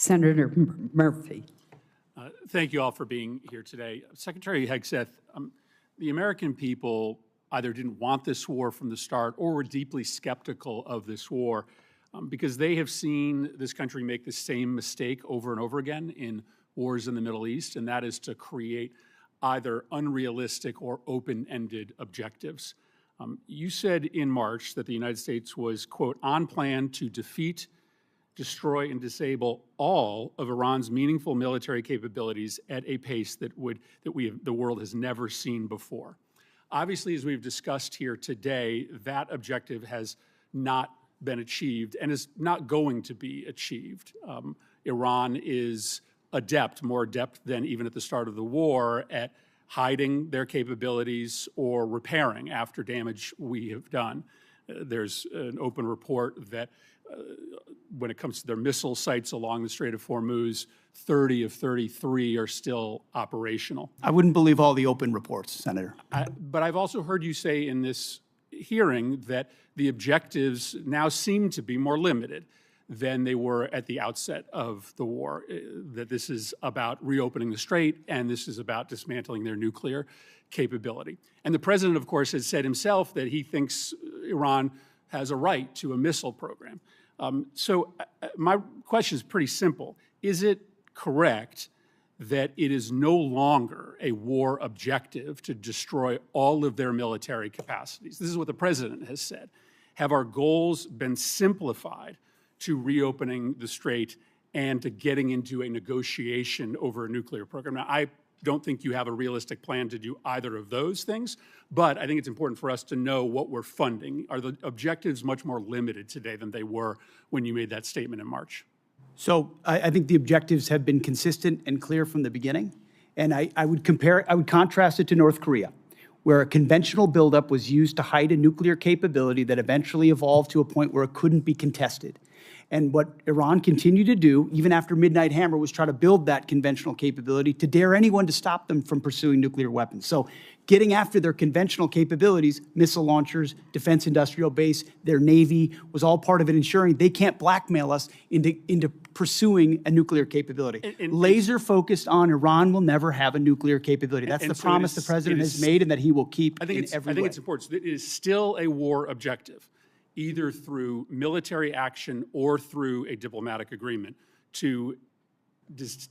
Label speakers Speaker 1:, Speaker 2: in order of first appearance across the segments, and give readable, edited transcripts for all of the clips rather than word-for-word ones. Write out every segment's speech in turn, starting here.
Speaker 1: Senator Murphy.
Speaker 2: Thank you all for being here today. Secretary Hegseth, the American people either didn't want this war from the start or were deeply skeptical of this war because they have seen this country make the same mistake over and over again in wars in the Middle East, and that is to create either unrealistic or open-ended objectives. You said in March that the United States was, quote, on plan to defeat, destroy, and disable all of Iran's meaningful military capabilities at a pace that the world has never seen before. Obviously, as we've discussed here today, that objective has not been achieved and is not going to be achieved. Iran is adept, more adept than even at the start of the war, at hiding their capabilities or repairing after damage we have done. There's an open report that when it comes to their missile sites along the Strait of Hormuz, 30 of 33 are still operational.
Speaker 3: I wouldn't believe all the open reports, Senator.
Speaker 2: But I've also heard you say in this hearing that the objectives now seem to be more limited than they were at the outset of the war, that this is about reopening the strait and this is about dismantling their nuclear capability. And the president, of course, has said himself that he thinks Iran has a right to a missile program. So my question is pretty simple. Is it correct that it is no longer a war objective to destroy all of their military capacities? This is what the president has said. Have our goals been simplified to reopening the strait and to getting into a negotiation over a nuclear program? Now, I don't think you have a realistic plan to do either of those things, but I think it's important for us to know what we're funding. Are the objectives much more limited today than they were when you made that statement in March?
Speaker 3: So I think the objectives have been consistent and clear from the beginning. And I would contrast it to North Korea, where a conventional buildup was used to hide a nuclear capability that eventually evolved to a point where it couldn't be contested. And what Iran continued to do, even after Midnight Hammer, was try to build that conventional capability to dare anyone to stop them from pursuing nuclear weapons. So getting after their conventional capabilities, missile launchers, defense industrial base, their Navy, was all part of it ensuring they can't blackmail us into pursuing a nuclear capability. Laser focused on Iran will never have a nuclear capability. That's the promise the president has made and that he will keep in every way.
Speaker 2: I think it's important. So it is still a war objective, either through military action or through a diplomatic agreement, to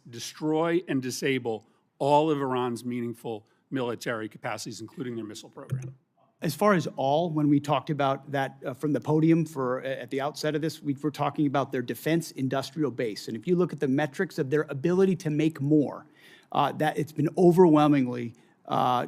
Speaker 2: destroy and disable all of Iran's meaningful military capacities, including their missile program.
Speaker 3: As far as all, when we talked about that from the podium at the outset of this, we were talking about their defense industrial base. And if you look at the metrics of their ability to make more, that it's been overwhelmingly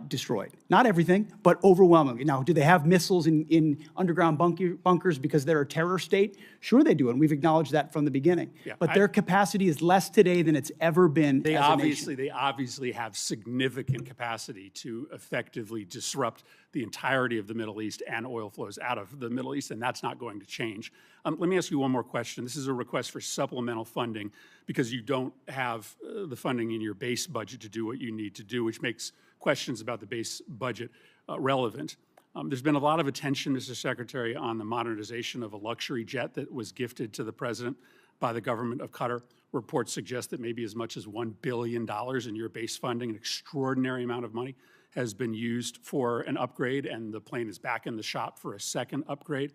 Speaker 3: destroyed. Not everything, but overwhelmingly. Now, do they have missiles in underground bunkers because they're a terror state? Sure they do, and we've acknowledged that from the beginning. Yeah, but their capacity is less today than it's ever been as a nation.
Speaker 2: They obviously have significant capacity to effectively disrupt the entirety of the Middle East and oil flows out of the Middle East, and that's not going to change. Let me ask you one more question. This is a request for supplemental funding because you don't have the funding in your base budget to do what you need to do, which makes questions about the base budget relevant. There's been a lot of attention, Mr. Secretary, on the modernization of a luxury jet that was gifted to the president by the government of Qatar. Reports suggest that maybe as much as $1 billion in your base funding, an extraordinary amount of money, has been used for an upgrade, and the plane is back in the shop for a second upgrade.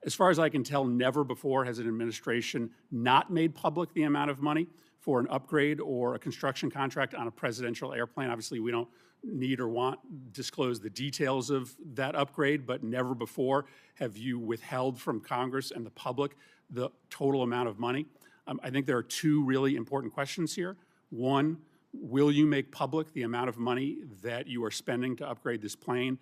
Speaker 2: As far as I can tell, never before has an administration not made public the amount of money for an upgrade or a construction contract on a presidential airplane. Obviously, we don't need or want disclose the details of that upgrade, but never before have you withheld from Congress and the public the total amount of money. I think there are two really important questions here. One, will you make public the amount of money that you are spending to upgrade this plane?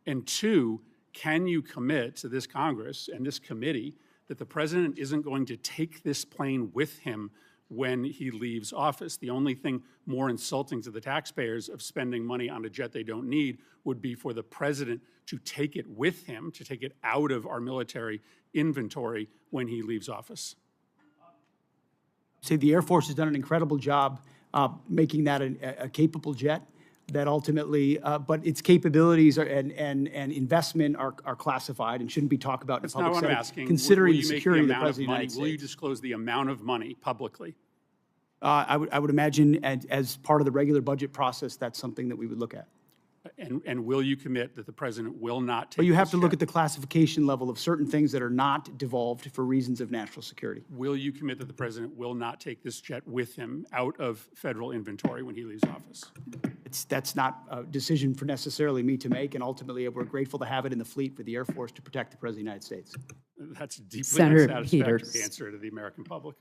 Speaker 2: And two, can you commit to this Congress and this committee that the president isn't going to take this plane with him when he leaves office? The only thing more insulting to the taxpayers of spending money on a jet they don't need would be for the president to take it with him, to take it out of our military inventory when he leaves office.
Speaker 3: Say the Air Force has done an incredible job making that a capable jet that ultimately, but its capabilities and investment are classified and shouldn't be talked about in the public.
Speaker 2: That's not what I'm asking.
Speaker 3: Considering
Speaker 2: will you
Speaker 3: the security
Speaker 2: make the
Speaker 3: of the
Speaker 2: amount
Speaker 3: President
Speaker 2: of money,
Speaker 3: of the United States.
Speaker 2: will you disclose the amount of money publicly?
Speaker 3: I would imagine as part of the regular budget process, that's something that we would look at.
Speaker 2: And will you commit that the president will not take
Speaker 3: But you have
Speaker 2: this
Speaker 3: to look
Speaker 2: jet?
Speaker 3: at the classification level of certain things that are not devolved for reasons of national security.
Speaker 2: Will you commit that the president will not take this jet with him out of federal inventory when he leaves office?
Speaker 3: That's not a decision for necessarily me to make, and ultimately, we're grateful to have it in the fleet for the Air Force to protect the President of the United States.
Speaker 2: That's a deeply
Speaker 1: Senator
Speaker 2: unsatisfactory
Speaker 1: Peters.
Speaker 2: answer to the American public.